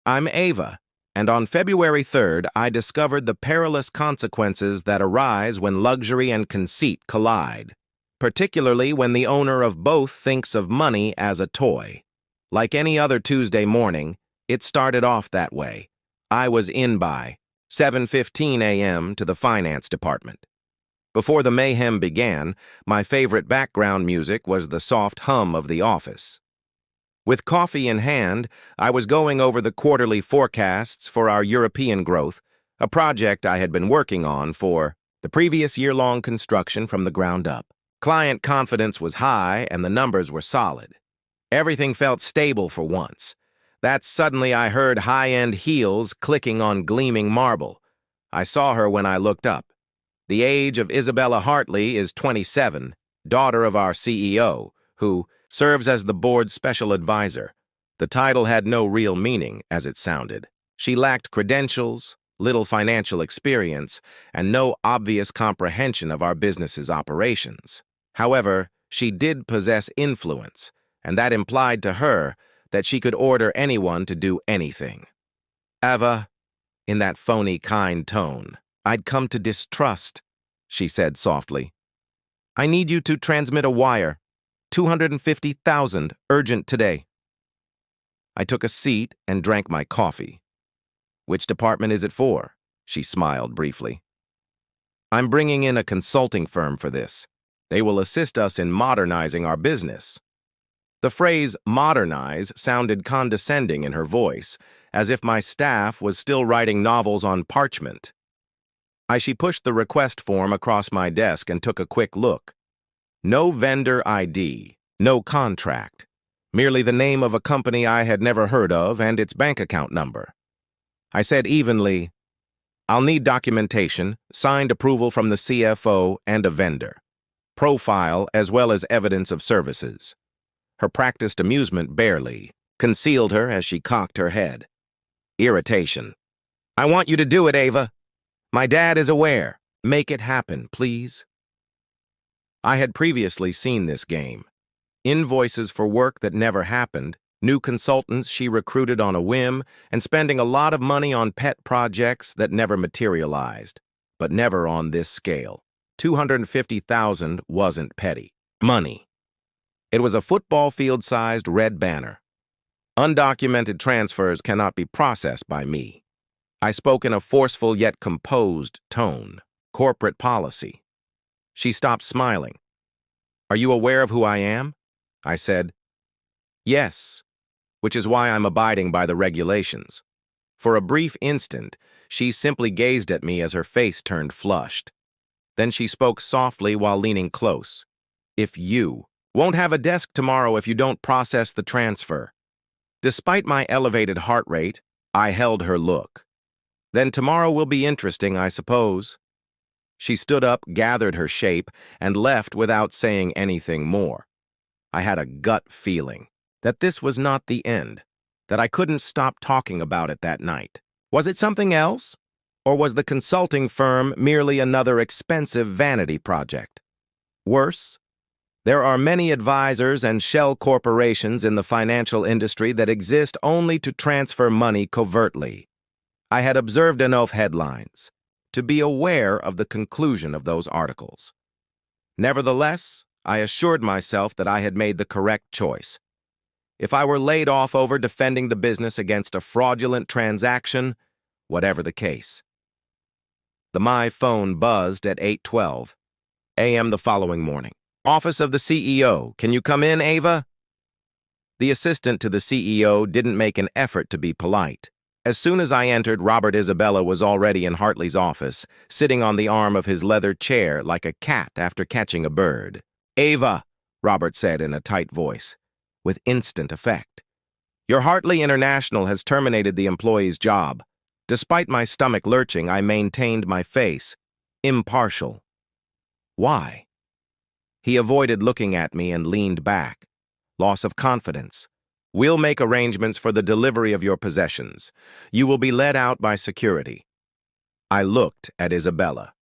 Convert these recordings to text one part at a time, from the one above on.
I'm Ava, and on February 3rd, I discovered the perilous consequences that arise when luxury and conceit collide, particularly when the owner of both thinks of money as a toy. Like any other Tuesday morning, it started off that way. I was in by 7:15 a.m. to the finance department. Before the mayhem began, my favorite background music was the soft hum of the office. With coffee in hand, I was going over the quarterly forecasts for our European growth, a project I had been working on for the previous year-long construction from the ground up. Client confidence was high and the numbers were solid. Everything felt stable for once. That suddenly I heard high-end heels clicking on gleaming marble. I saw her when I looked up. The age of Isabella Hartley is 27, daughter of our CEO, who serves as the board's special advisor. The title had no real meaning, as it sounded. She lacked credentials, little financial experience, and no obvious comprehension of our business's operations. However, she did possess influence, and that implied to her that she could order anyone to do anything. Ava, in that phony, kind tone, I'd come to distrust, she said softly. I need you to transmit a wire. 250,000, urgent today. I took a seat and drank my coffee. Which department is it for? She smiled briefly. I'm bringing in a consulting firm for this. They will assist us in modernizing our business. The phrase modernize sounded condescending in her voice, as if my staff was still writing novels on parchment. She pushed the request form across my desk and took a quick look. No vendor ID, no contract, merely the name of a company I had never heard of and its bank account number. I said evenly, I'll need documentation, signed approval from the CFO, and a vendor. Profile as well as evidence of services. Her practiced amusement barely concealed her as she cocked her head. Irritation. I want you to do it, Ava. My dad is aware. Make it happen, please. I had previously seen this game. Invoices for work that never happened, new consultants she recruited on a whim, and spending a lot of money on pet projects that never materialized, but never on this scale. 250,000 wasn't petty. Money. It was a football field-sized red banner. Undocumented transfers cannot be processed by me. I spoke in a forceful yet composed tone. Corporate policy. She stopped smiling. Are you aware of who I am? I said, yes, which is why I'm abiding by the regulations. For a brief instant, she simply gazed at me as her face turned flushed. Then she spoke softly while leaning close. If you won't have a desk tomorrow if you don't process the transfer. Despite my elevated heart rate, I held her look. Then tomorrow will be interesting, I suppose. She stood up, gathered her shape, and left without saying anything more. I had a gut feeling that this was not the end, that I couldn't stop talking about it that night. Was it something else? Or was the consulting firm merely another expensive vanity project? Worse, there are many advisors and shell corporations in the financial industry that exist only to transfer money covertly. I had observed enough headlines to be aware of the conclusion of those articles. Nevertheless, I assured myself that I had made the correct choice. If I were laid off over defending the business against a fraudulent transaction, whatever the case. My phone buzzed at 8:12 a.m. the following morning. Office of the CEO, can you come in, Ava? The assistant to the CEO didn't make an effort to be polite. As soon as I entered, Robert Isabella was already in Hartley's office, sitting on the arm of his leather chair like a cat after catching a bird. Ava, Robert said in a tight voice, with instant effect. Your Hartley International has terminated the employee's job. Despite my stomach lurching, I maintained my face, impartial. Why? He avoided looking at me and leaned back. Loss of confidence. We'll make arrangements for the delivery of your possessions. You will be led out by security. I looked at Isabella.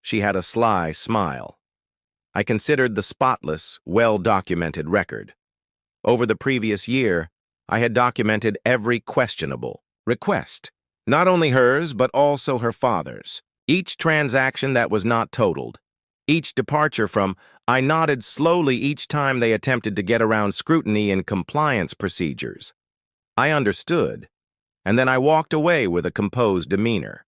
She had a sly smile. I considered the spotless, well-documented record. Over the previous year, I had documented every questionable request, not only hers, but also her father's. Each transaction that was not totaled, each departure from, I nodded slowly each time they attempted to get around scrutiny and compliance procedures. I understood, and then I walked away with a composed demeanor.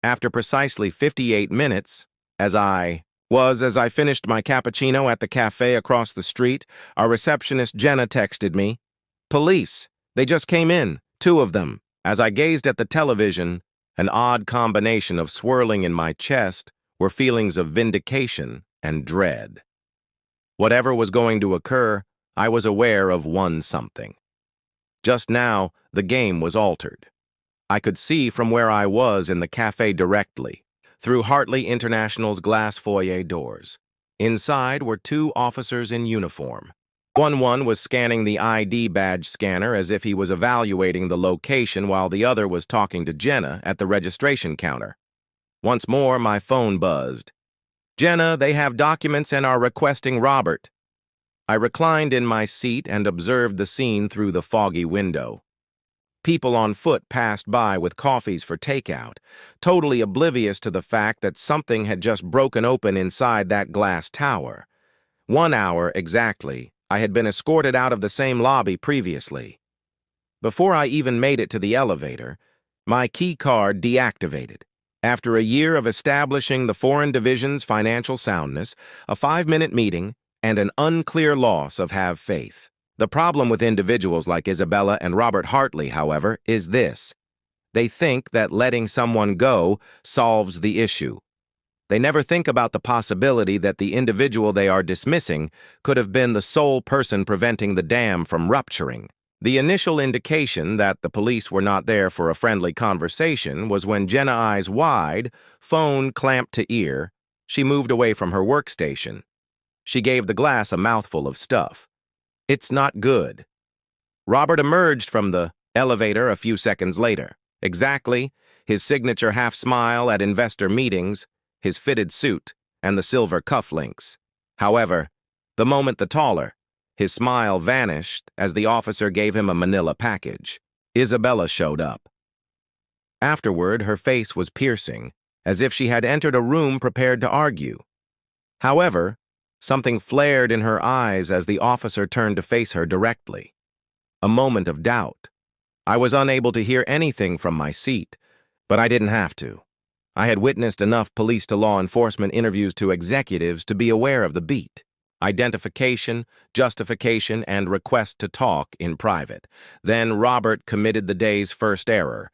After precisely 58 minutes, as I finished my cappuccino at the cafe across the street, our receptionist Jenna texted me, "Police, they just came in, 2 of them." As I gazed at the television, an odd combination of swirling in my chest were feelings of vindication and dread. Whatever was going to occur, I was aware of one something. Just now, the game was altered. I could see from where I was in the cafe directly, through Hartley International's glass foyer doors. Inside were 2 officers in uniform. One was scanning the ID badge scanner as if he was evaluating the location while the other was talking to Jenna at the registration counter. Once more, my phone buzzed. "Jenna, they have documents and are requesting Robert." I reclined in my seat and observed the scene through the foggy window. People on foot passed by with coffees for takeout, totally oblivious to the fact that something had just broken open inside that glass tower. 1 hour exactly, I had been escorted out of the same lobby previously. Before I even made it to the elevator, my key card deactivated. After a year of establishing the Foreign Division's financial soundness, a 5-minute meeting, and an unclear loss of have faith. The problem with individuals like Isabella and Robert Hartley, however, is this. They think that letting someone go solves the issue. They never think about the possibility that the individual they are dismissing could have been the sole person preventing the dam from rupturing. The initial indication that the police were not there for a friendly conversation was when Jenna, eyes wide, phone clamped to ear, she moved away from her workstation. She gave the glass a mouthful of stuff. "It's not good." Robert emerged from the elevator a few seconds later. Exactly, his signature half-smile at investor meetings, his fitted suit, and the silver cufflinks. However, the moment the taller, his smile vanished as the officer gave him a manila package. Isabella showed up. Afterward, her face was piercing, as if she had entered a room prepared to argue. However, something flared in her eyes as the officer turned to face her directly. A moment of doubt. I was unable to hear anything from my seat, but I didn't have to. I had witnessed enough police-to-law enforcement interviews to executives to be aware of the beat. Identification, justification, and request to talk in private. Then Robert committed the day's first error,